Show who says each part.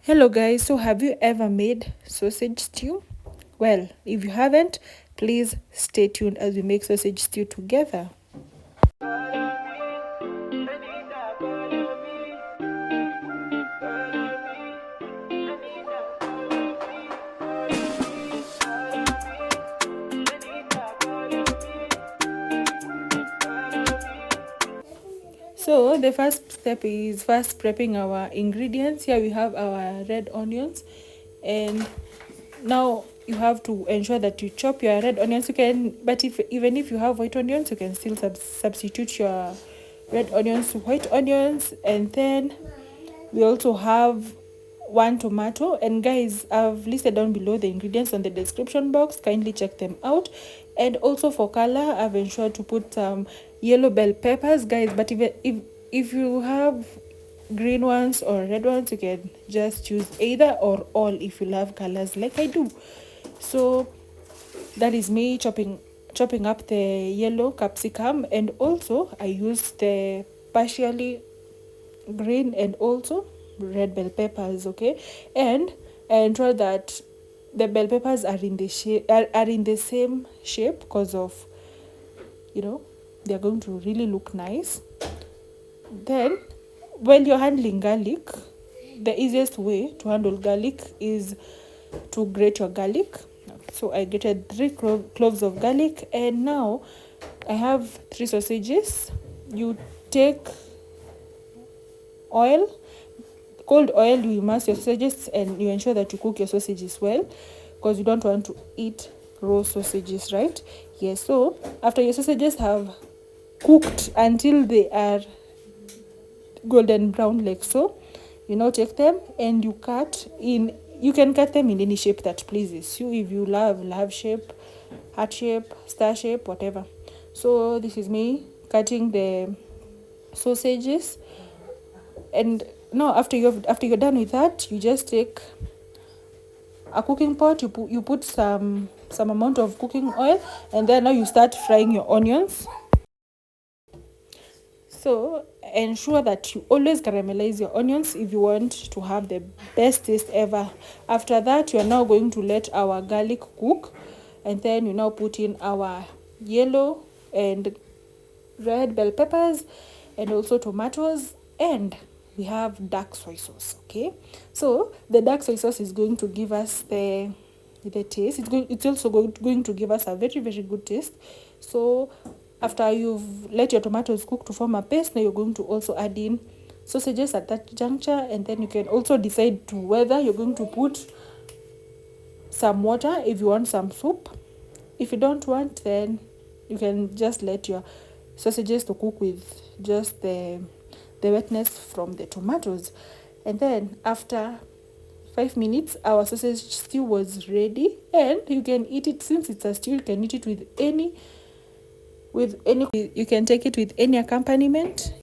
Speaker 1: Hello guys, so have you ever made sausage stew? Well, if you haven't, please stay tuned as we make sausage stew together. So the first step is first prepping our ingredients. Here we have our red onions, and now you have to ensure that you chop your red onions. You can, but if even if you have white onions, you can still substitute your red onions to white onions. And then we also have one tomato, and guys, I've listed down below the ingredients on the description box. Kindly check them out. And also for color, I've ensured to put some yellow bell peppers, guys. But if you have green ones or red ones, you can just choose either or all if you love colors like I do. So that is me chopping up the yellow capsicum, and also I used the partially green and also red bell peppers. Okay, and I ensure that the bell peppers are in the shape are in the same shape, because of, they're going to really look nice. Then when you're handling garlic, the easiest way to handle garlic is to grate your garlic. So I grated 3 cloves of garlic, and now I have 3 sausages. You take oil, cold oil, you immerse your sausages, and you ensure that you cook your sausages well, because you don't want to eat raw sausages, right? Yes. So after your sausages have cooked until they are golden brown like so, you now take them and you can cut them in any shape that pleases you. If you love shape, heart shape, star shape, whatever. So this is me cutting the sausages. And now after you're done with that, you just take a cooking pot, you put some amount of cooking oil, and then now you start frying your onions. So ensure that you always caramelize your onions if you want to have the best taste ever. After that, you are now going to let our garlic cook, and then you now put in our yellow and red bell peppers, and also tomatoes, and we have dark soy sauce. Okay, so the dark soy sauce is going to give us the taste. It's also going to give us a very, very good taste. So after you've let your tomatoes cook to form a paste, now you're going to also add in sausages at that juncture, and then you can also decide to whether you're going to put some water if you want some soup. If you don't want, then you can just let your sausages to cook with just the wetness from the tomatoes. And then after 5 minutes, our sausage stew was ready, and you can eat it. Since it's a stew, you can eat it with any you can take it with any accompaniment.